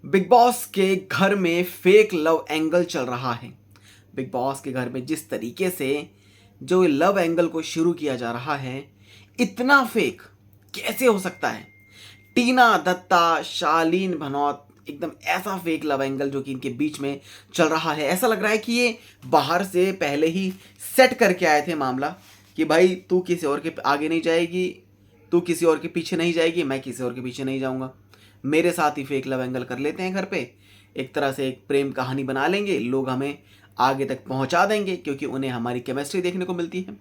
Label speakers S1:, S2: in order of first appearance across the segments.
S1: Big boss के घर में फेक लव एंगल चल रहा है। बिग बॉस के घर में जिस तरीके से जो लव एंगल को शुरू किया जा रहा है, इतना फेक कैसे हो सकता है। टीना दत्ता, शालीन भनौत, एकदम ऐसा फेक लव एंगल जो कि इनके बीच में चल रहा है। ऐसा लग रहा है कि ये बाहर से पहले ही सेट करके आए थे मामला कि भाई तू किसी और के आगे नहीं जाएगी, तू किसी और के पीछे नहीं जाएगी, मैं किसी और के पीछे नहीं जाऊंगा। मेरे साथ ही फेक लव एंगल कर लेते हैं घर पे, एक तरह से एक प्रेम कहानी बना लेंगे, लोग हमें आगे तक पहुंचा देंगे क्योंकि उन्हें हमारी केमिस्ट्री देखने को मिलती है।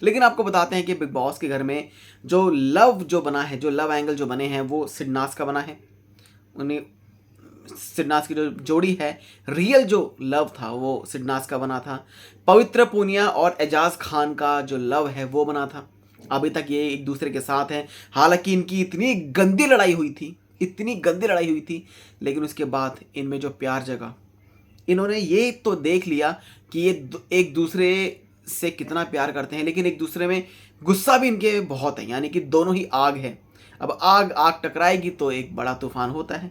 S1: लेकिन आपको बताते हैं कि बिग बॉस के घर में जो लव जो बना है, जो लव एंगल जो बने हैं, वो सिडनास का बना है। उन्हें सिडनास की जो जोड़ी है, रियल जो लव था वो सिडनास का बना था। पवित्र पूनिया और एजाज खान का जो लव है वो बना था। अभी तक ये एक दूसरे के साथ हैं। हालांकि इनकी इतनी गंदी लड़ाई हुई थी, इतनी गंदी लड़ाई हुई थी, लेकिन उसके बाद इनमें जो प्यार जगा, इन्होंने ये तो देख लिया कि ये एक दूसरे से कितना प्यार करते हैं, लेकिन एक दूसरे में गुस्सा भी इनके बहुत है। यानी कि दोनों ही आग है। अब आग आग टकराएगी तो एक बड़ा तूफान होता है।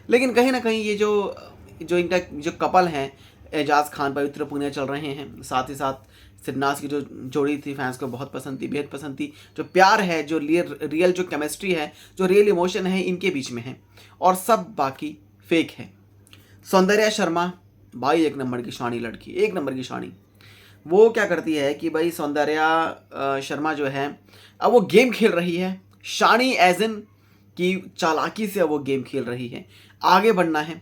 S1: लेकिन कहीं ना कहीं ये जो जो इनका जो कपल है, एजाज खान पवित्र पुनिया चल रहे हैं, साथ ही साथ सिडनास की जो जोड़ी थी फैंस को बहुत पसंद थी, बेहद पसंद थी। जो प्यार है, जो रियल जो केमिस्ट्री है, जो रियल इमोशन है, इनके बीच में है और सब बाकी फेक है। सौंदर्या शर्मा भाई एक नंबर की शानी लड़की, एक नंबर की शानी। वो क्या करती है कि भाई सौंदर्या शर्मा जो है, अब वो गेम खेल रही है। शानी एज इन की चालाकी से वो गेम खेल रही है, आगे बढ़ना है।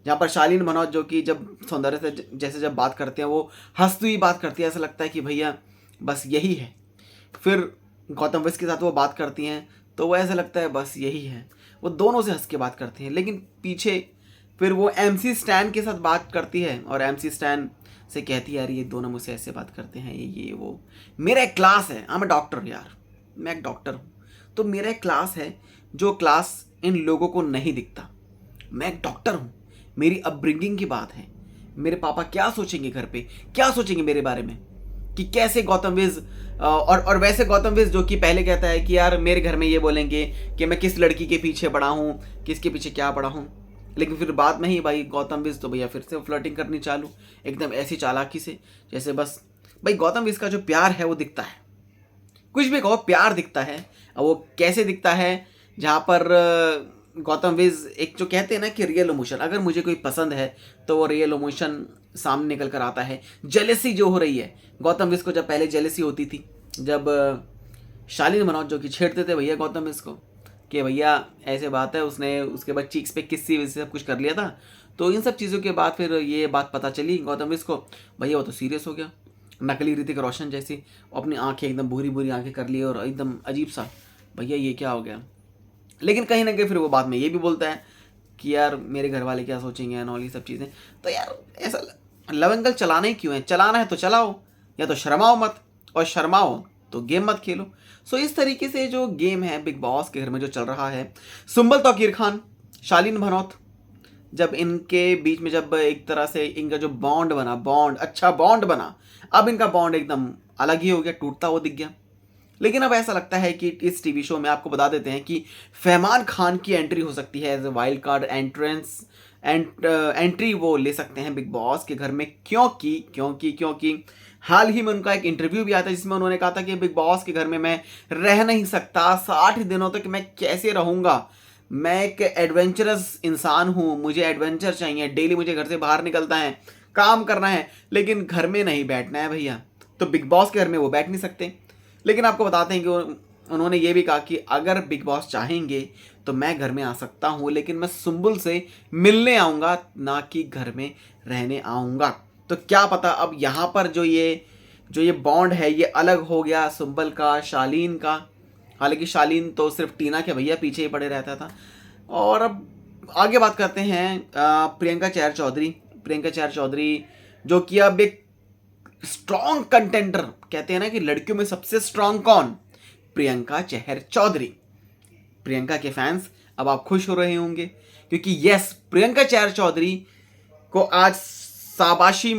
S1: जहाँ पर शालीन मनोज जो कि जब सौंदर्य से जैसे जब बात करते हैं वो हंसती हुई बात करती है, ऐसा लगता है कि भैया बस यही है। फिर गौतम वैश्य के साथ वो बात करती हैं तो वो ऐसा लगता है बस यही है। वो दोनों से हंस के बात करती हैं, लेकिन पीछे फिर वो एमसी स्टैन के साथ बात करती है और एमसी स्टैन से कहती है यार ये दोनों मुझसे ऐसे बात करते हैं, ये वो। मेरा एक क्लास है, मैं डॉक्टर यार, मैं एक डॉक्टर हूँ, तो मेरा एक क्लास है जो क्लास इन लोगों को नहीं दिखता। मैं एक डॉक्टर हूँ, मेरी अपब्रिंगिंग की बात है। मेरे पापा क्या सोचेंगे घर पे, क्या सोचेंगे मेरे बारे में, कि कैसे गौतम विज और वैसे गौतम विज जो कि पहले कहता है कि यार मेरे घर में ये बोलेंगे कि मैं किस लड़की के पीछे पड़ा हूँ, किसके पीछे क्या पड़ा हूँ। लेकिन फिर बाद में ही भाई गौतम विज तो भैया फिर से फ्लर्टिंग करनी चालू, एकदम ऐसी चालाकी से जैसे बस भाई गौतम विज का जो प्यार है वो दिखता है। कुछ भी कहो, प्यार दिखता है। अब वो कैसे दिखता है, जहाँ पर गौतम विज एक जो कहते हैं ना कि रियल इमोशन, अगर मुझे कोई पसंद है तो वो रियल इमोशन सामने निकल कर आता है। जेलेसी जो हो रही है गौतम विज को, जब पहले जेलेसी होती थी, जब शालीन मनोज जो कि छेड़ते थे भैया गौतम विज को कि भैया ऐसे बात है, उसने उसके बाद चीक्स पे किसी वजह से सब कुछ कर लिया था। तो इन सब चीज़ों के बाद फिर ये बात पता चली गौतम विज को, भैया वो तो सीरियस हो गया, नकली ऋतिक रोशन जैसी अपनी आंखें एकदम बुरी बुरी आंखें कर ली और एकदम अजीब सा, भैया ये क्या हो गया। लेकिन कहीं ना कहीं फिर वो बाद में ये भी बोलता है कि यार मेरे घर वाले क्या सोचेंगे एंड ऑल ये सब चीज़ें। तो यार ऐसा लव एंगल चलाना ही क्यों है, चलाना है तो चलाओ, या तो शर्माओ मत, और शर्माओ तो गेम मत खेलो। सो इस तरीके से जो गेम है बिग बॉस के घर में जो चल रहा है, सुंबल तौकीर खान, शालीन भनौत, जब इनके बीच में जब एक तरह से इनका जो बॉन्ड बना, बॉन्ड अच्छा बॉन्ड बना, अब इनका बॉन्ड एकदम अलग ही हो गया, टूटता हुआ दिख गया। लेकिन अब ऐसा लगता है कि इस टीवी शो में आपको बता देते हैं कि फहमान खान की एंट्री हो सकती है as a wild card entrance entry वो ले सकते हैं बिग बॉस के घर में। क्योंकि हाल ही में उनका एक इंटरव्यू भी आया था जिसमें उन्होंने कहा था कि बिग बॉस के घर में मैं रह नहीं सकता, 60 दिनों तक मैं कैसे रहूँगा, मैं एक एडवेंचरस इंसान हूँ, मुझे एडवेंचर चाहिए, डेली मुझे घर से बाहर निकलता है, काम करना है, लेकिन घर में नहीं बैठना है भैया। तो बिग बॉस के घर में वो बैठ नहीं सकते। लेकिन आपको बताते हैं कि उन्होंने ये भी कहा कि अगर बिग बॉस चाहेंगे तो मैं घर में आ सकता हूँ, लेकिन मैं सुंबुल से मिलने आऊँगा, ना कि घर में रहने आऊँगा। तो क्या पता अब यहाँ पर जो ये बॉन्ड है ये अलग हो गया सुंबल का, शालीन का। हालांकि शालीन तो सिर्फ टीना के भैया पीछे ही पड़े रहता था। और अब आगे बात करते हैं प्रियंका चहर चौधरी। प्रियंका चहर चौधरी जो कि अब एक स्ट्रॉन्ग कंटेंडर, कहते हैं ना कि लड़कियों में सबसे स्ट्रॉन्ग कौन, प्रियंका चहर चौधरी। प्रियंका के फैंस अब आप खुश हो रहे होंगे क्योंकि यस, प्रियंका चहर चौधरी को आज शाबाशी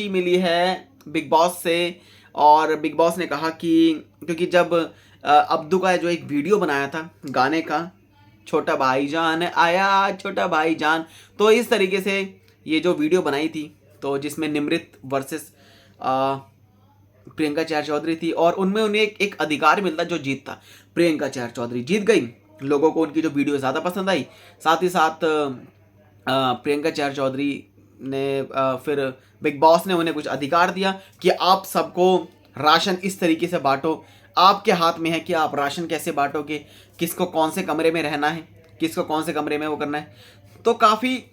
S1: मिली है बिग बॉस से। और बिग बॉस ने कहा कि क्योंकि जब अब्दू का जो एक वीडियो बनाया था गाने का, छोटा भाईजान आया, छोटा भाईजान। तो इस तरीके से ये जो वीडियो बनाई थी, तो जिसमें निमृत वर्सेस प्रियंका चैर चौधरी थी, और उनमें उन्हें एक अधिकार मिलता जो जीतता। प्रियंका चैर चौधरी जीत गई, लोगों को उनकी जो वीडियो ज़्यादा पसंद आई। साथ ही साथ प्रियंका चैर चौधरी ने फिर बिग बॉस ने उन्हें कुछ अधिकार दिया कि आप सबको राशन इस तरीके से बांटो, आपके हाथ में है कि आप राशन कैसे बांटोगे, किसको कौन से कमरे में रहना है, किसको कौन से कमरे में वो करना है। तो काफ़ी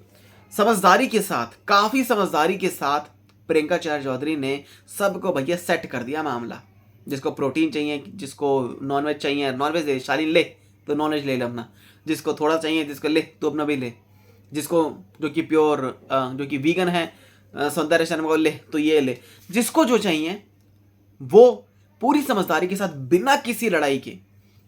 S1: समझदारी के साथ प्रियंका चैर चौधरी ने सबको भैया सेट कर दिया मामला। जिसको प्रोटीन चाहिए, जिसको नॉनवेज चाहिए नॉनवेज ले, शालीन ले तो नॉनवेज ले अपना, जिसको थोड़ा चाहिए जिसको ले तो अपना भी ले, जिसको जो कि प्योर जो कि वीगन है सौंदर्य शर्मा को ले तो ये ले, जिसको जो चाहिए वो पूरी समझदारी के साथ बिना किसी लड़ाई के,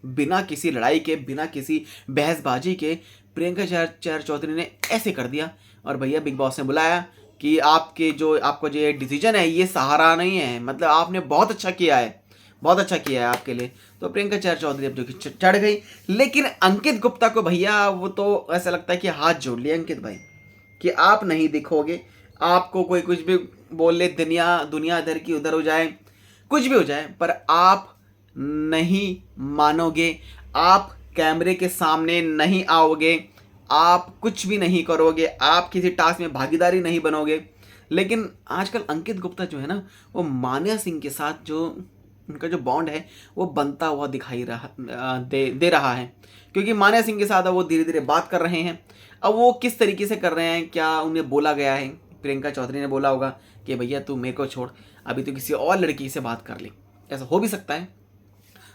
S1: बिना किसी बहसबाजी के प्रियंका चैर चौधरी ने ऐसे कर दिया। और भैया बिग बॉस ने बुलाया कि आपको जो ये डिसीजन है ये सहारा नहीं है, मतलब आपने बहुत अच्छा किया है आपके लिए। तो प्रियंका चैर चौधरी अब जो कि चढ़ गई। लेकिन अंकित गुप्ता को भैया वो तो ऐसा लगता है कि हाथ जोड़ लिया अंकित भाई कि आप नहीं दिखोगे, आपको कोई कुछ भी बोल ले, दुनिया इधर की उधर हो जाए, कुछ भी हो जाए, पर आप नहीं मानोगे, आप कैमरे के सामने नहीं आओगे, आप कुछ भी नहीं करोगे, आप किसी टास्क में भागीदारी नहीं बनोगे। लेकिन आजकल अंकित गुप्ता जो है ना, वो मान्या सिंह के साथ जो उनका जो बॉन्ड है वो बनता हुआ दिखाई दे रहा है, क्योंकि मान्या सिंह के साथ वो धीरे धीरे बात कर रहे हैं। अब वो किस तरीके से कर रहे हैं, क्या उन्हें बोला गया है, प्रियंका चौधरी ने बोला होगा कि भैया तू मेरे को छोड़, अभी तो किसी और लड़की से बात कर ली, ऐसा हो भी सकता है,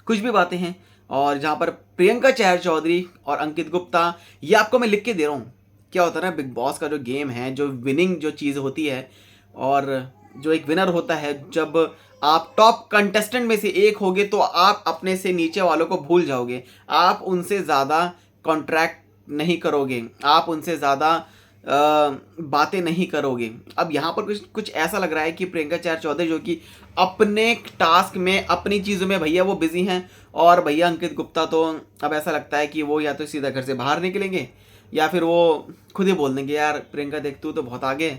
S1: कुछ भी बातें हैं। और जहाँ पर प्रियंका चैर चौधरी और अंकित गुप्ता, ये आपको मैं लिख के दे रहा हूँ, क्या होता है ना बिग बॉस का जो गेम है, जो विनिंग जो चीज़ होती है, और जो एक विनर होता है, जब आप टॉप कंटेस्टेंट में से एक होगे तो आप अपने से नीचे वालों को भूल जाओगे, आप उनसे ज़्यादा कॉन्ट्रैक्ट नहीं करोगे, आप उनसे ज़्यादा बातें नहीं करोगे। अब यहाँ पर कुछ ऐसा लग रहा है कि प्रियंका चैर चौधरी जो कि अपने टास्क में, अपनी चीज़ों में भैया वो बिजी हैं, और भैया अंकित गुप्ता तो अब ऐसा लगता है कि वो या तो सीधा घर से बाहर निकलेंगे या फिर वो खुद ही बोल देंगे यार प्रियंका देख तू तो बहुत आगे,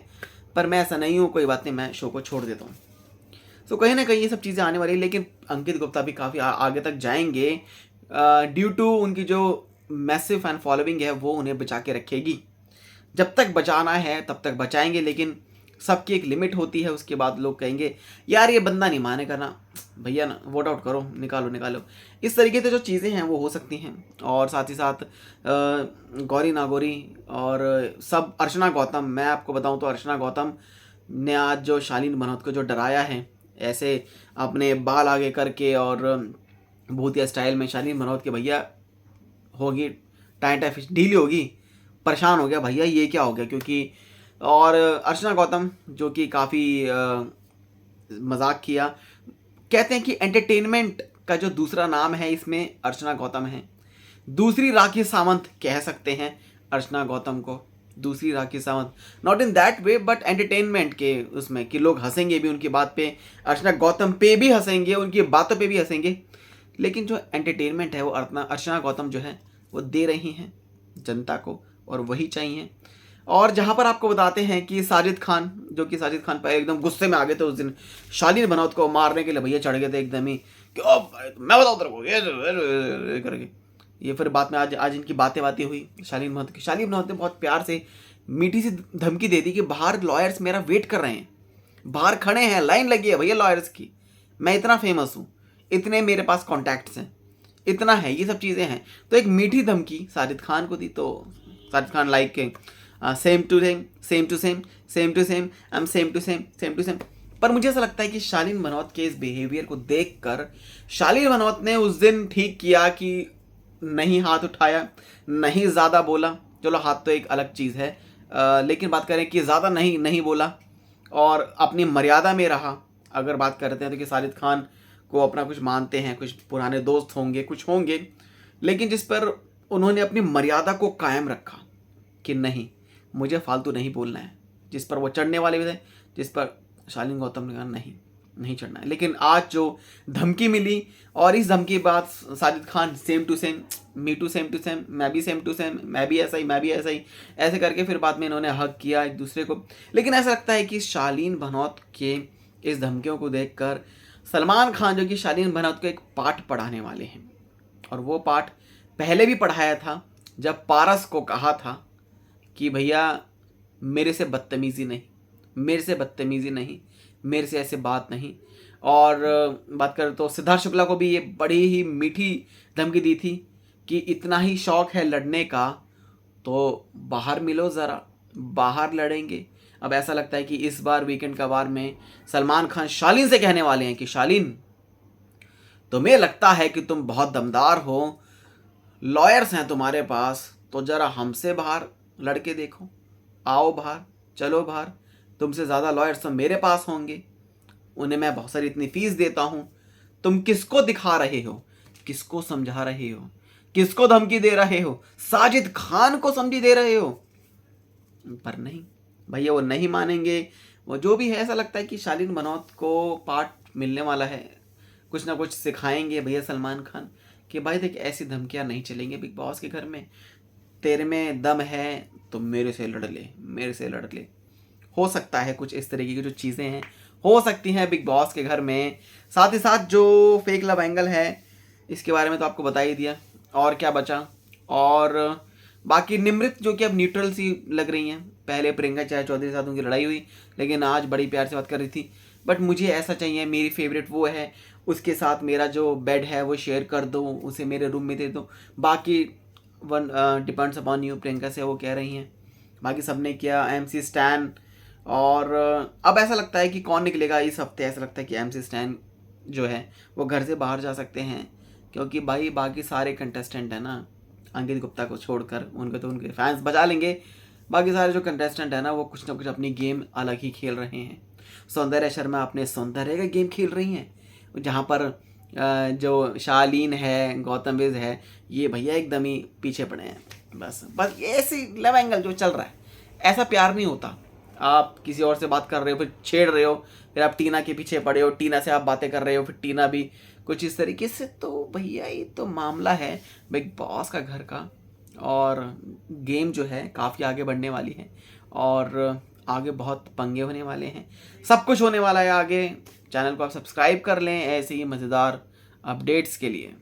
S1: पर मैं ऐसा नहीं हूँ, कोई बात नहीं, मैं शो को छोड़ देता हूँ। तो कहीं ना कहीं ये सब चीज़ें आने वाली है। लेकिन अंकित गुप्ता भी काफ़ी आगे तक जाएंगे, ड्यू टू उनकी जो मैसिव फैन फॉलोइंग है वो उन्हें बचा के रखेगी। जब तक बचाना है तब तक बचाएंगे, लेकिन सबकी एक लिमिट होती है, उसके बाद लोग कहेंगे यार ये बंदा नहीं मानेगा ना, भैया ना वोट आउट करो, निकालो। इस तरीके से जो चीज़ें हैं वो हो सकती हैं। और साथ ही साथ गौरी नागौरी और सब, अर्चना गौतम, मैं आपको बताऊं तो अर्चना गौतम ने आज जो शालीन मनोहत को जो डराया है, ऐसे अपने बाल आगे करके और भूतिया स्टाइल में, शालीन मनोहत के भैया होगी टाइम फिश ढीली होगी, परेशान हो गया भैया ये क्या हो गया, क्योंकि और अर्चना गौतम जो कि काफ़ी मजाक किया, कहते हैं कि एंटरटेनमेंट का जो दूसरा नाम है इसमें अर्चना गौतम है, दूसरी राखी सावंत कह सकते हैं अर्चना गौतम को, दूसरी Rakhi Sawant, not in that way but entertainment के उसमें कि लोग हंसेंगे भी उनकी बात पे, अर्चना गौतम पे भी हंसेंगे, उनकी बातों पे भी हंसेंगे, लेकिन जो एंटरटेनमेंट है वो अर्चना गौतम जो है वो दे रही हैं जनता को, और वही चाहिए। और जहाँ पर आपको बताते हैं कि साजिद खान पर एकदम गुस्से में आ गए थे उस दिन, शालीन मनोहत को मारने के लिए भैया चढ़ गए थे एकदम ही कि मैं बताऊँ तेरे को ये करके। ये फिर बाद में आज इनकी बातें हुई शालीन मनोहत ने बहुत प्यार से मीठी सी धमकी दे दी कि बाहर लॉयर्स मेरा वेट कर रहे हैं, बाहर खड़े हैं, लाइन लगी है भैया लॉयर्स की, मैं इतना फेमस हूँ, इतने मेरे पास कॉन्टैक्ट्स हैं, इतना है, ये सब चीज़ें हैं। तो एक मीठी धमकी साजिद खान को दी, तो साजिद खान लाइक के सेम टू सेम। पर मुझे ऐसा लगता है कि शालीन मनोहत के इस बिहेवियर को देखकर शालीन मनोहत ने उस दिन ठीक किया कि नहीं हाथ उठाया, नहीं ज़्यादा बोला, चलो हाथ तो एक अलग चीज़ है, लेकिन बात करें कि ज़्यादा नहीं बोला और अपनी मर्यादा में रहा। अगर बात करते हैं तो कि साजिद खान को अपना कुछ मानते हैं, कुछ पुराने दोस्त होंगे, कुछ होंगे, लेकिन जिस पर उन्होंने अपनी मर्यादा को कायम रखा कि नहीं मुझे फालतू नहीं बोलना है, जिस पर वो चढ़ने वाले भी थे, जिस पर शालीन गौतम ने कहा नहीं नहीं चढ़ना है। लेकिन आज जो धमकी मिली और इस धमकी के बाद Sajid Khan same to same, me too same to same, मैं भी सेम टू सेम, मैं भी ऐसा ही, मैं भी ऐसा ही, ऐसे करके फिर बाद में इन्होंने हक किया एक दूसरे को। लेकिन ऐसा लगता है कि शालीन भनौत के इस धमकियों को देखकर सलमान खान जो कि शालीन भनौत को एक पाठ पढ़ाने वाले हैं, और वो पाठ पहले भी पढ़ाया था जब पारस को कहा था कि भैया मेरे से बदतमीज़ी नहीं, मेरे से बदतमीज़ी नहीं, मेरे से ऐसे बात नहीं। और बात करें तो सिद्धार्थ शुक्ला को भी ये बड़ी ही मीठी धमकी दी थी कि इतना ही शौक है लड़ने का तो बाहर मिलो ज़रा, बाहर लड़ेंगे। अब ऐसा लगता है कि इस बार वीकेंड का वार में सलमान खान शालीन से कहने वाले हैं कि शालीन, तुम्हें लगता है कि तुम बहुत दमदार हो, लॉयर्स हैं तुम्हारे पास, तो ज़रा हमसे बाहर लड़के देखो, आओ बाहर, चलो बाहर, तुमसे ज़्यादा लॉयर्स तो मेरे पास होंगे, उन्हें मैं बहुत सारी इतनी फीस देता हूँ। तुम किसको दिखा रहे हो, किसको समझा रहे हो, किसको धमकी दे रहे हो? साजिद खान को समझी दे रहे हो? पर नहीं भैया, वो नहीं मानेंगे। वो जो भी है, ऐसा लगता है कि शालीन भनौत को पार्ट मिलने वाला है, कुछ ना कुछ सिखाएंगे भैया सलमान खान कि भाई देख ऐसी धमकियाँ नहीं चलेंगी बिग बॉस के घर में, तेरे में दम है तो मेरे से लड़ ले, मेरे से लड़ ले। हो सकता है कुछ इस तरीके की जो चीज़ें हैं हो सकती हैं बिग बॉस के घर में। साथ ही साथ जो फेक लव एंगल है इसके बारे में तो आपको बता ही दिया, और क्या बचा। और बाकी निमृत जो कि अब न्यूट्रल सी लग रही हैं, पहले प्रियंका चाय चौधरी के साथ उनकी लड़ाई हुई लेकिन आज बड़ी प्यार से बात कर रही थी। बट मुझे ऐसा चाहिए, मेरी फेवरेट वो है, उसके साथ मेरा जो बेड है वो शेयर कर दो, उसे मेरे रूम में दे दो। बाकी one depends upon you, Priyanka से वो कह रही हैं। बाकी सबने किया, MC स्टैन। और अब ऐसा लगता है कि कौन निकलेगा इस हफ्ते। ऐसा लगता है कि MC स्टैन जो है वो घर से बाहर जा सकते हैं, क्योंकि भाई बाकी सारे कंटेस्टेंट हैं ना, अंकित गुप्ता को छोड़कर, उनके तो उनके फैंस बचा लेंगे, बाकी सारे जो कंटेस्टेंट हैं ना वो कुछ ना कुछ अपनी गेम अलग ही खेल रहे हैं। सौंदर्य शर्मा अपने सौंदर्य का गेम खेल रही हैं, जहाँ पर जो शालीन है, गौतम विज है, ये भैया एकदम ही पीछे पड़े हैं। बस ऐसी लव एंगल जो चल रहा है, ऐसा प्यार नहीं होता। आप किसी और से बात कर रहे हो, फिर छेड़ रहे हो, फिर आप टीना के पीछे पड़े हो, टीना से आप बातें कर रहे हो, फिर टीना भी कुछ इस तरीके से। तो भैया ये तो मामला है बिग बॉस का घर का, और गेम जो है काफ़ी आगे बढ़ने वाली है, और आगे बहुत पंगे होने वाले हैं, सब कुछ होने वाला है आगे। चैनल को आप सब्सक्राइब कर लें ऐसे ही मज़ेदार अपडेट्स के लिए।